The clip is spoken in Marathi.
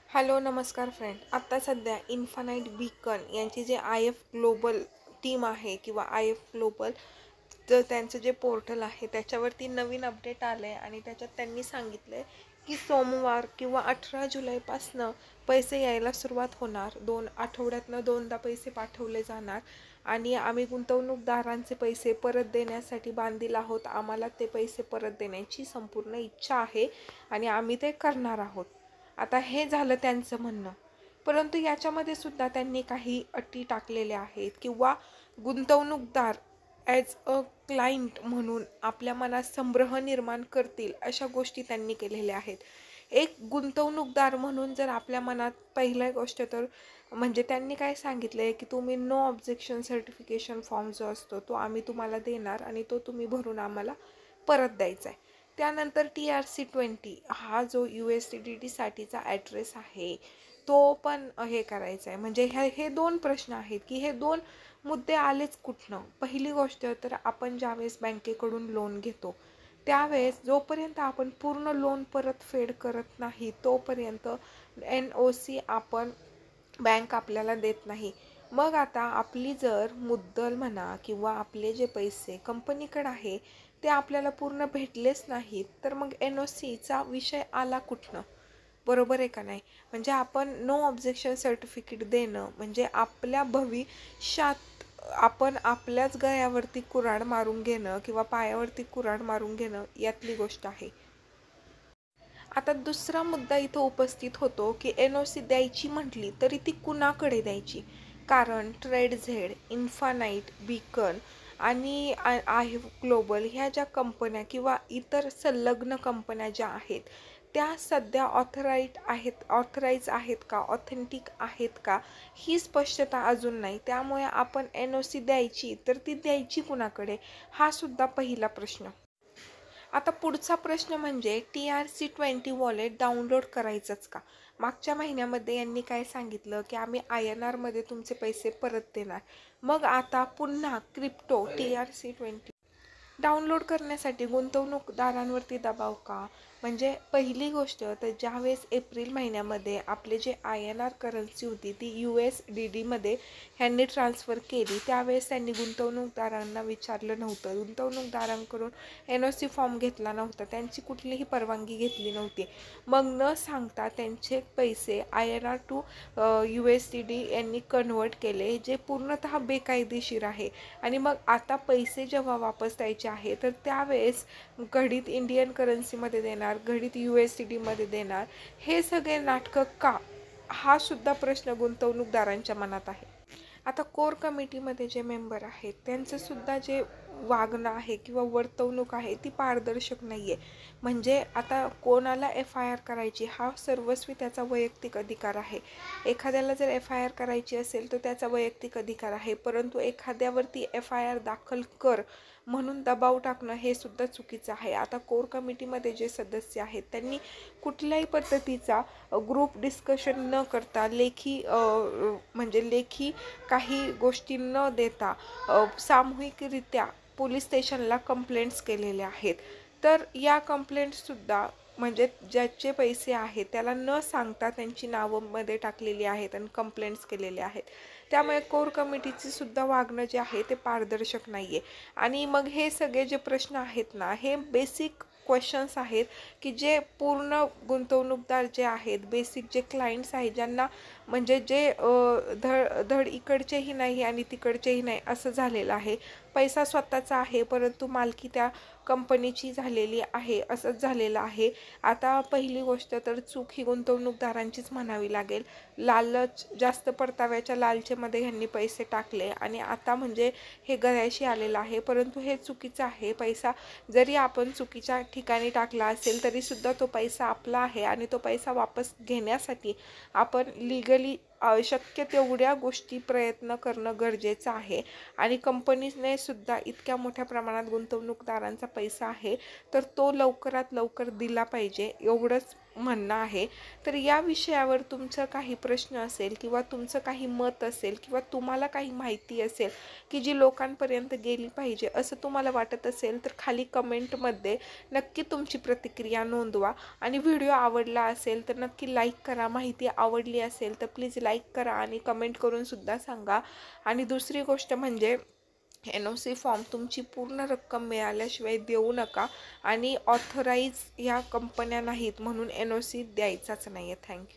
हॅलो नमस्कार फ्रेंड. आत्ता सध्या इन्फानाइट बीकन यांची जे आय एफ ग्लोबल टीम आहे किंवा आय एफ ग्लोबल तर त्यांचं जे पोर्टल आहे त्याच्यावरती नवीन अपडेट आलं आहे आणि त्याच्यात त्यांनी सांगितलं आहे की सोमवार किंवा 18 जुलैपासनं पैसे यायला सुरुवात होणार. 2 आठवड्यातनं दोनदा पैसे पाठवले जाणार आणि आम्ही गुंतवणूकदारांचे पैसे परत देण्यासाठी बांधील आहोत. आम्हाला ते पैसे परत देण्याची संपूर्ण इच्छा आहे आणि आम्ही ते करणार आहोत. आता हे झालं त्यांचं म्हणणं, परंतु याच्यामध्ये सुद्धा त्यांनी काही अटी टाकलेल्या आहेत किंवा गुंतवणूकदार ॲज अ क्लायंट म्हणून आपल्या मनात संभ्रम निर्माण करतील अशा गोष्टी त्यांनी केलेल्या आहेत. एक गुंतवणूकदार म्हणून जर आपल्या मनात पहिली गोष्ट तर म्हणजे त्यांनी काय सांगितलं आहे की तुम्ही नो ऑब्जेक्शन सर्टिफिकेशन फॉर्म जो असतो तो आम्ही तुम्हाला देणार आणि तो तुम्ही भरून आम्हाला परत द्यायचा आहे. त्यानंतर TRC-20 हा जो USDT-साठीचा ॲड्रेस आहे तो पण हे करायचा आहे. म्हणजे हे दोन प्रश्न आहेत की हे दोन मुद्दे आलेच कुठनं. पहिली गोष्ट तर आपण ज्यावेळेस बँकेकडून लोन घेतो त्यावेळेस जोपर्यंत आपण पूर्ण लोन परतफेड करत नाही तोपर्यंत NOC आपण बँक आपल्याला देत नाही. मग आता आपली जर मुद्दल म्हणा किंवा आपले जे पैसे कंपनीकडे आहे ते आपल्याला पूर्ण भेटलेच नाहीत तर मग NOCचा विषय आला कुठनं, बरोबर आहे का नाही. म्हणजे आपण नो ऑब्जेक्शन सर्टिफिकेट देणं म्हणजे आपल्या भविष्यात आपण आपल्याच गळ्यावरती कुऱ्हाड मारून घेणं किंवा पायावरती कुऱ्हाड मारून घेणं यातली गोष्ट आहे. आता दुसरा मुद्दा इथं उपस्थित होतो की NOC द्यायची म्हटली तरी ती कुणाकडे द्यायची. कारण ट्रेडझेड, इन्फानाइट, बीकन आणि आहे ग्लोबल ह्या ज्या कंपन्या किंवा इतर संलग्न कंपन्या ज्या आहेत त्या सध्या ऑथराईज आहेत का, ऑथेंटिक आहेत का ही स्पष्टता अजून नाही. त्यामुळे आपण NOC द्यायची तर ती द्यायची कुणाकडे हा सुद्धा पहिला प्रश्न. आता पुढचा प्रश्न म्हणजे TRC-20 वॉलेट डाउनलोड करायचंच का. मागच्या महिन्यामध्ये यांनी काय सांगितलं की आम्ही INR मध्ये तुमचे पैसे परत देणार. मग आता पुन्हा क्रिप्टो TRC-20 डाउनलोड करण्यासाठी गुंतवणूकदारांवरती दबाव का. म्हणजे पहिली गोष्ट तर ज्यावेळेस एप्रिल महिन्यामध्ये आपले जे INR करन्सी होती ती USDT ह्यांनी ट्रान्सफर केली त्यावेळेस त्यांनी गुंतवणूकदारांना विचारलं नव्हतं. गुंतवणूकदारांकडून NOC फॉर्म घेतला नव्हता, त्यांची कुठलीही परवानगी घेतली नव्हती. मग न सांगता त्यांचे पैसे INR टू USDT यांनी कन्वर्ट केले जे पूर्णतः बेकायदेशीर आहे. आणि मग आता पैसे जेव्हा वापस द्यायचे आहे तर त्यावेळेस घडीत इंडियन करन्सीमध्ये देणार, घडीत USDT देणार, हे सगळे नाटकं का हा सुद्धा प्रश्न गुंतवणूकदारांच्या मनात आहे. आता कोर कमिटीमध्ये जे मेंबर आहेत त्यांचंसुद्धा जे वागणं आहे किंवा वर्तवणूक आहे ती पारदर्शक नाही आहे. म्हणजे आता कोणाला FIR करायची हा सर्वस्वी त्याचा वैयक्तिक अधिकार आहे. एखाद्याला जर FIR करायची असेल तर त्याचा वैयक्तिक अधिकार आहे, परंतु एखाद्यावरती FIR दाखल कर म्हणून दबाव टाकणं हे सुद्धा चुकीचं आहे. आता कोर कमिटीमध्ये जे सदस्य आहेत त्यांनी कुठल्याही पद्धतीचा ग्रुप डिस्कशन न करता लेखी काही गोष्टी न देता सामूहिकरित्या पोलीस स्टेशनला कंप्लेंट्स केलेल्या आहेत. तर या कंप्लेंट्ससुद्धा म्हणजे ज्याचे पैसे आहेत त्याला न सांगता त्यांची नावं मध्ये टाकलेली आहेत आणि कंप्लेंट्स केलेल्या आहेत. त्यामुळे कोर कमिटीचे सुद्धा वागणं जे आहे ते पारदर्शक नाही आहे. आणि मग हे सगळे जे प्रश्न आहेत ना हे बेसिक क्वेश्चन्स आहेत की जे पूर्ण गुंतवणूकदार जे आहेत, बेसिक जे क्लायंट्स आहेत ज्यांना म्हणजे जे धड इकडचेही नाही आणि तिकडचेही नाही असं झालेलं आहे. पैसा स्वतःचा आहे परंतु मालकी त्या कंपनीची झालेली आहे असंच झालेलं आहे. आता पहिली गोष्ट तर चूक ही गुंतवणूकदारांचीच म्हणावी लागेल. लालच जास्त परताव्याच्या लालचेमध्ये ह्यांनी पैसे टाकले आणि आता म्हणजे हे गळ्याशी आलेलं आहे, परंतु हे चुकीचं आहे. पैसा जरी आपण चुकीच्या ठिकाणी टाकला असेल तरीसुद्धा तो पैसा आपला आहे आणि तो पैसा वापस घेण्यासाठी आपण लीगली शक्य तेवढ्या गोष्टी प्रयत्न करणं गरजेचं आहे. आणि कंपनीने सुद्धा इतक्या मोठ्या प्रमाणात गुंतवणूकदारांचा पैसा आहे तर तो लवकरात लवकर दिला पाहिजे एवढंच म्हणणं आहे. तर या विषयावर तुमचं काही प्रश्न असेल किंवा तुमचं काही मत असेल किंवा तुम्हाला काही माहिती असेल की जी लोकांपर्यंत गेली पाहिजे असं तुम्हाला वाटत असेल, तर खाली कमेंटमध्ये नक्की तुमची प्रतिक्रिया नोंदवा. आणि व्हिडिओ आवडला असेल तर नक्की लाईक करा. माहिती आवडली असेल तर प्लीज लाईक करा आणि कमेंट करून सुद्धा सांगा. आणि दुसरी गोष्ट म्हणजे NOC फॉर्म तुमची पूर्ण रक्कम मिळाल्याशिवाय देऊ नका. आणि ऑथराईज ह्या कंपन्या नाहीत म्हणून NOC द्यायचाच नाही आहे. थँक्यू.